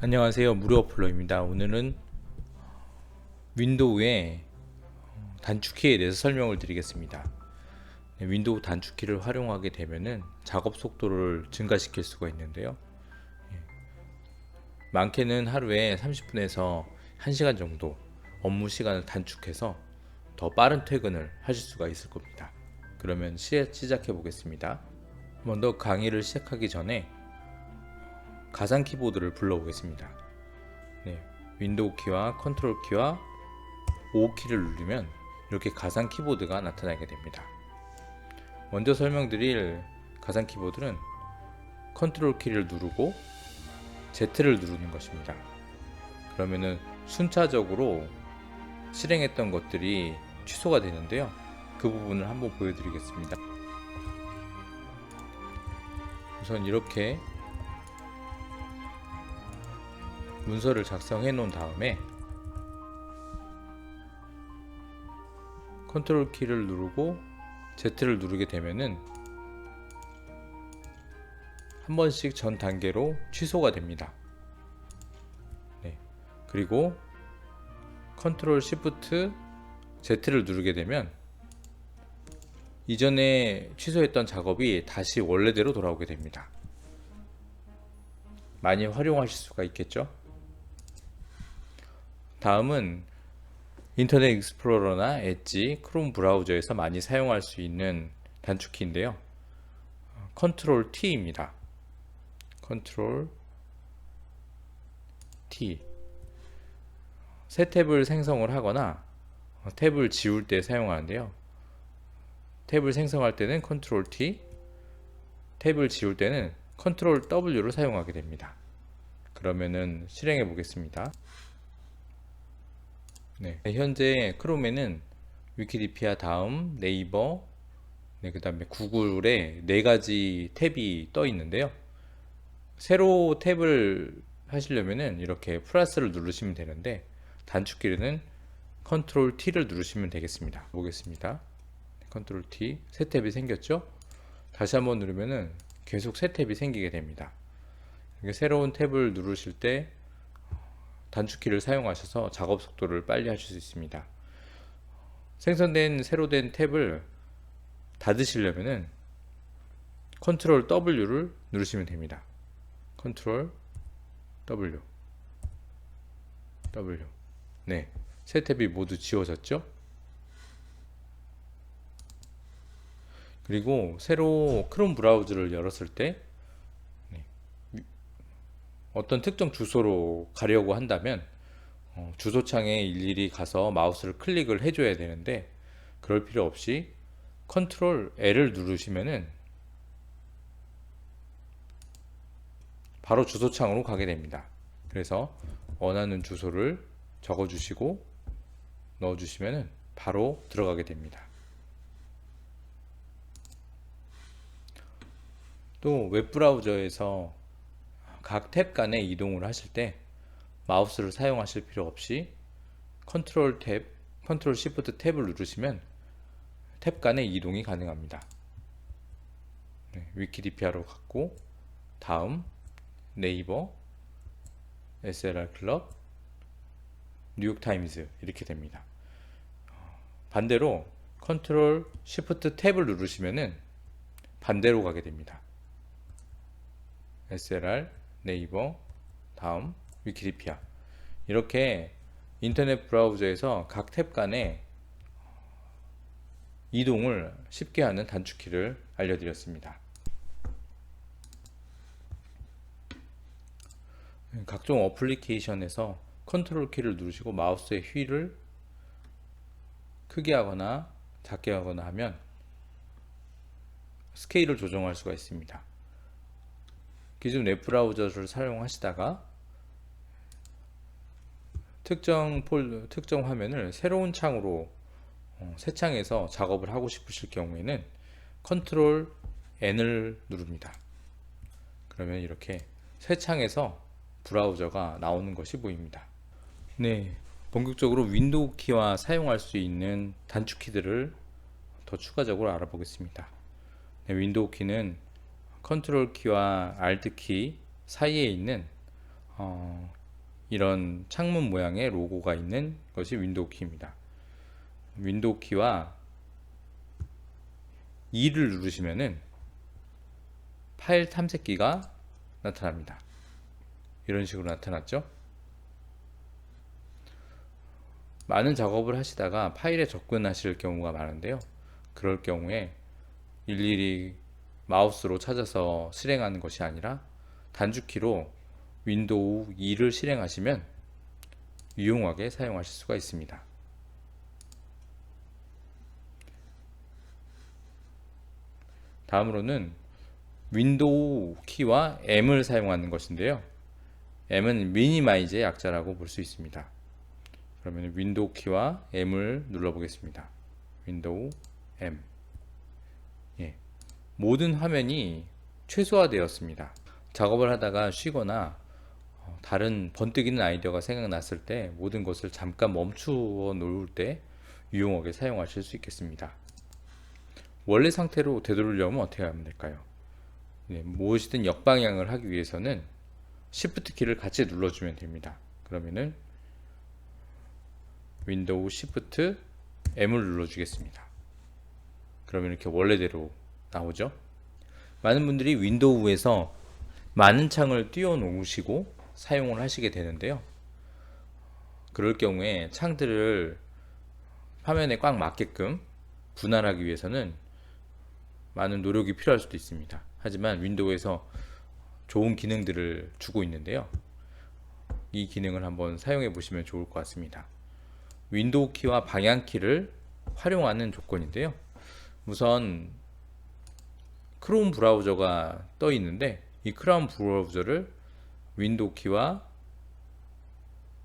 안녕하세요, 무료어플러입니다. 오늘은 윈도우의 단축키에 대해서 설명을 드리겠습니다. 윈도우 단축키를 활용하게 되면은 작업 속도를 증가시킬 수가 있는데요. 많게는 하루에 30분에서 1시간 정도 업무 시간을 단축해서 더 빠른 퇴근을 하실 수가 있을 겁니다. 그러면 시작해 보겠습니다. 먼저 강의를 시작하기 전에 가상 키보드를 불러보겠습니다. 윈도우 키와 컨트롤 키와 O 키를 누르면 이렇게 가상 키보드가 나타나게 됩니다. 먼저 설명드릴 가상 키보드는 컨트롤 키를 누르고 Z를 누르는 것입니다. 그러면은 순차적으로 실행했던 것들이 취소가 되는데요. 그 부분을 한번 보여드리겠습니다. 우선 이렇게 문서를 작성해 놓은 다음에 컨트롤 키를 누르고 Z를 누르게 되면은 한 번씩 전 단계로 취소가 됩니다. 그리고 컨트롤 시프트 Z를 누르게 되면 이전에 취소했던 작업이 다시 원래대로 돌아오게 됩니다. 많이 활용하실 수가 있겠죠? 다음은 인터넷 익스플로러나 엣지, 크롬 브라우저에서 많이 사용할 수 있는 단축키인데요. 컨트롤 T입니다. 컨트롤 T. 새 탭을 생성을 하거나 탭을 지울 때 사용하는데요. 탭을 생성할 때는 컨트롤 T, 탭을 지울 때는 컨트롤 W를 사용하게 됩니다. 그러면은 실행해 보겠습니다. 현재 크롬에는 위키디피아 다음 네이버, 그 다음에 구글에 4가지 탭이 떠 있는데요. 새로 탭을 하시려면은 이렇게 플러스를 누르시면 되는데 단축키는 컨트롤 T를 누르시면 되겠습니다. 보겠습니다. 컨트롤 T, 새 탭이 생겼죠? 다시 한번 누르면은 계속 새 탭이 생기게 됩니다. 새로운 탭을 누르실 때 단축키를 사용하셔서 작업 속도를 빨리 하실 수 있습니다. 생성된 새로 된 탭을 닫으시려면은 컨트롤 W를 누르시면 됩니다. 컨트롤 W. 새 탭이 모두 지워졌죠? 그리고 새로 크롬 브라우저를 열었을 때 어떤 특정 주소로 가려고 한다면 주소창에 일일이 가서 마우스를 클릭을 해줘야 되는데 그럴 필요 없이 컨트롤 L을 누르시면은 바로 주소창으로 가게 됩니다. 그래서 원하는 주소를 적어주시고 넣어주시면은 바로 들어가게 됩니다. 또 웹브라우저에서 각 탭 간에 이동을 하실 때 마우스를 사용하실 필요 없이 컨트롤 탭, 컨트롤 시프트 탭을 누르시면 탭 간의 이동이 가능합니다. 위키디피아로 갔고 다음 네이버, SLR 클럽, 뉴욕타임즈 이렇게 됩니다. 반대로 컨트롤 시프트 탭을 누르시면은 반대로 가게 됩니다. SLR, 네이버, 다음 위키디피아 이렇게 인터넷 브라우저에서 각 탭 간의 이동을 쉽게 하는 단축키를 알려드렸습니다. 각종 어플리케이션에서 컨트롤 키를 누르시고 마우스의 휠을 크게 하거나 작게 하거나 하면 스케일을 조정할 수가 있습니다. 기존 웹브라우저를 사용하시다가 특정 화면을 새로운 창으로 새 창에서 작업을 하고 싶으실 경우에는 컨트롤 N을 누릅니다. 그러면 이렇게 새 창에서 브라우저가 나오는 것이 보입니다. 본격적으로 윈도우 키와 사용할 수 있는 단축키들을 더 추가적으로 알아보겠습니다. 윈도우 키는 컨트롤 키와 알트 키 사이에 있는 이런 창문 모양의 로고가 있는 것이 윈도우 키입니다. 윈도우 키와 2를 누르시면은 파일 탐색기가 나타납니다. 이런 식으로 나타났죠. 많은 작업을 하시다가 파일에 접근하실 경우가 많은데요. 그럴 경우에 일일이 마우스로 찾아서 실행하는 것이 아니라 단축키로 윈도우 2를 실행하시면 유용하게 사용하실 수가 있습니다. 다음으로는 윈도우 키와 M을 사용하는 것인데요. M은 미니마이즈의 약자라고 볼 수 있습니다. 그러면 윈도우 키와 M을 눌러보겠습니다. 윈도우 M. 예. 모든 화면이 최소화되었습니다. 작업을 하다가 쉬거나 다른 번뜩이는 아이디어가 생각났을 때 모든 것을 잠깐 멈추어 놓을 때 유용하게 사용하실 수 있겠습니다. 원래 상태로 되돌리려면 어떻게 하면 될까요? 무엇이든 역방향을 하기 위해서는 Shift 키를 같이 눌러주면 됩니다. 그러면은 윈도우 Shift M을 눌러주겠습니다. 그러면 이렇게 원래대로 나오죠. 많은 분들이 윈도우에서 많은 창을 띄워 놓으시고 사용을 하시게 되는데요. 그럴 경우에 창들을 화면에 꽉 맞게끔 분할하기 위해서는 많은 노력이 필요할 수도 있습니다. 하지만 윈도우에서 좋은 기능들을 주고 있는데요. 이 기능을 한번 사용해 보시면 좋을 것 같습니다. 윈도우 키와 방향 키를 활용하는 조건인데요. 우선 크롬 브라우저가 떠 있는데 이 크롬 브라우저를 윈도우 키와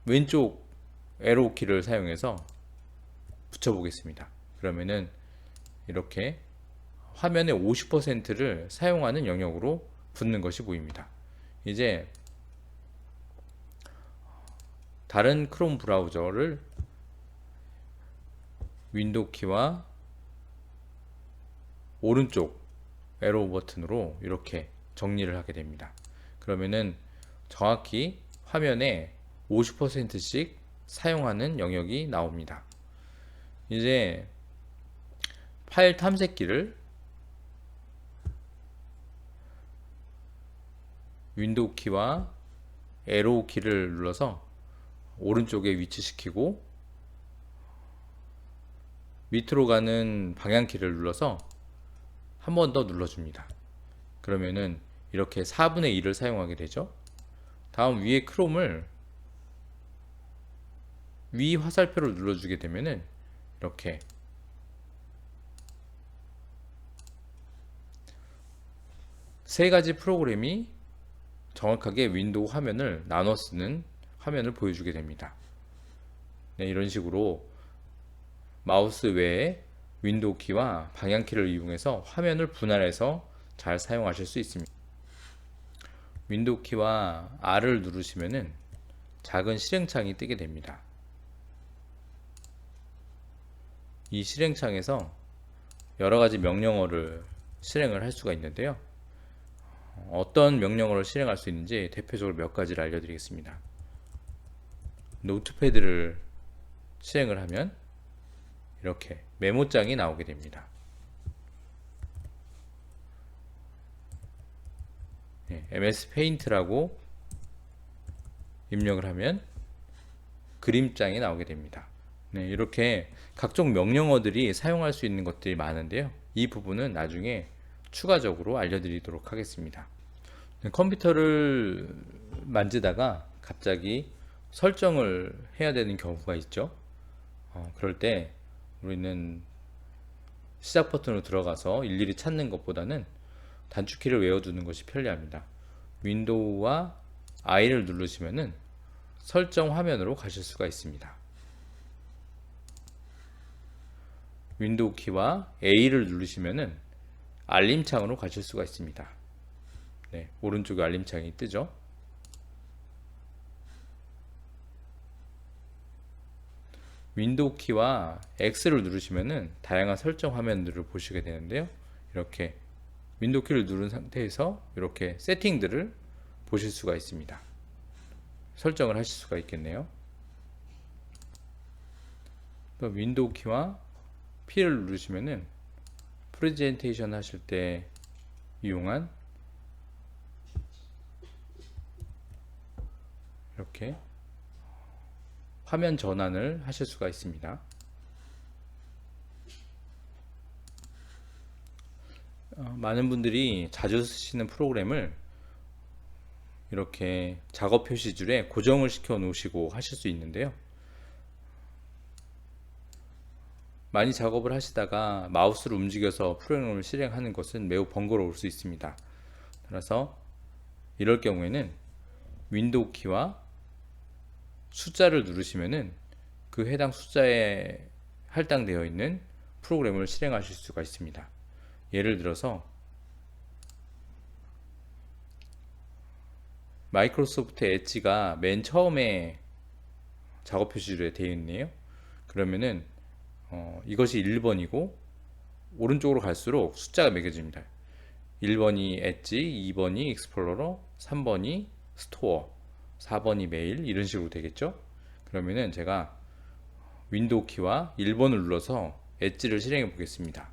왼쪽 에로 키를 사용해서 붙여 보겠습니다. 그러면은 이렇게 화면의 50%를 사용하는 영역으로 붙는 것이 보입니다. 이제 다른 크롬 브라우저를 윈도우 키와 오른쪽 에로 버튼으로 이렇게 정리를 하게 됩니다. 그러면은 정확히 화면에 50%씩 사용하는 영역이 나옵니다. 이제 파일 탐색기를 윈도우 키와 에로우 키를 눌러서 오른쪽에 위치시키고 밑으로 가는 방향키를 눌러서 한 번 더 눌러줍니다. 그러면은 이렇게 4분의 1을 사용하게 되죠. 다음 위에 크롬을 위 화살표를 눌러주게 되면은 이렇게 세 가지 프로그램이 정확하게 윈도우 화면을 나눠 쓰는 화면을 보여주게 됩니다. 네, 이런 식으로 마우스 외에 윈도우 키와 방향 키를 이용해서 화면을 분할해서 잘 사용하실 수 있습니다. 윈도우 키와 R을 누르시면은 작은 실행창이 뜨게 됩니다. 이 실행창에서 여러 가지 명령어를 실행을 할 수가 있는데요. 어떤 명령어를 실행할 수 있는지 대표적으로 몇 가지를 알려드리겠습니다. 노트패드를 실행을 하면 이렇게 메모장이 나오게 됩니다. MS 페인트라고 입력을 하면 그림장이 나오게 됩니다. 네, 이렇게 각종 명령어들이 사용할 수 있는 것들이 많은데요. 이 부분은 나중에 추가적으로 알려드리도록 하겠습니다. 컴퓨터를 만지다가 갑자기 설정을 해야 되는 경우가 있죠. 그럴 때 우리는 시작 버튼으로 들어가서 일일이 찾는 것보다는 단축키를 외워두는 것이 편리합니다. 윈도우와 I를 누르시면은 설정 화면으로 가실 수가 있습니다. 윈도우 키와 A를 누르시면은 알림창으로 가실 수가 있습니다. 네, 오른쪽에 알림창이 뜨죠. 윈도우 키와 X를 누르시면은 다양한 설정 화면들을 보시게 되는데요. 이렇게 윈도우 키를 누른 상태에서 이렇게 세팅들을 보실 수가 있습니다. 설정을 하실 수가 있겠네요. 또 윈도우 키와 P를 누르시면은 프레젠테이션 하실 때 이용한 이렇게 화면 전환을 하실 수가 있습니다. 많은 분들이 자주 쓰시는 프로그램을 이렇게 작업 표시줄에 고정을 시켜 놓으시고 하실 수 있는데요. 많이 작업을 하시다가 마우스를 움직여서 프로그램을 실행하는 것은 매우 번거로울 수 있습니다. 따라서 이럴 경우에는 윈도우 키와 숫자를 누르시면은 그 해당 숫자에 할당되어 있는 프로그램을 실행하실 수가 있습니다. 예를 들어서 마이크로소프트 엣지가 맨 처음에 작업 표시줄에 되어 있네요. 그러면은 이것이 1번이고 오른쪽으로 갈수록 숫자가 매겨집니다. 1번이 엣지, 2번이 익스플로러, 3번이 스토어, 4번이 메일, 이런 식으로 되겠죠. 그러면은 제가 윈도우 키와 1번을 눌러서 엣지를 실행해 보겠습니다.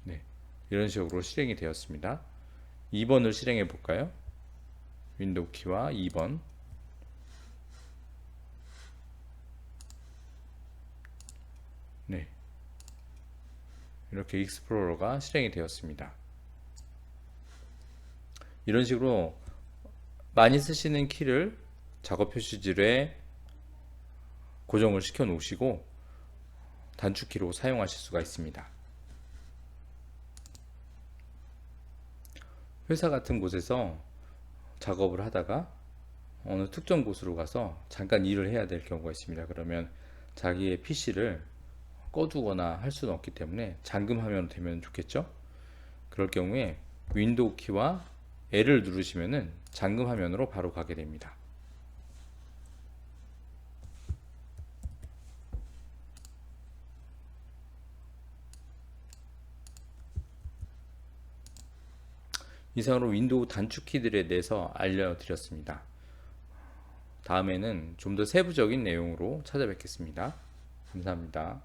네, 이런 식으로 실행이 되었습니다. 2번을 실행해 볼까요? 윈도우 키와 2번. 네, 이렇게 익스플로러가 실행이 되었습니다. 이런 식으로 많이 쓰시는 키를 작업 표시줄에 고정을 시켜 놓으시고 단축키로 사용하실 수가 있습니다. 회사 같은 곳에서 작업을 하다가 어느 특정 곳으로 가서 잠깐 일을 해야 될 경우가 있습니다. 그러면 자기의 PC를 꺼두거나 할 수는 없기 때문에 잠금하면 되면 좋겠죠. 그럴 경우에 윈도우 키와 L을 누르시면은 잠금 화면으로 바로 가게 됩니다. 이상으로 윈도우 단축 키들에 대해서 알려드렸습니다. 다음에는 좀 더 세부적인 내용으로 찾아뵙겠습니다. 감사합니다.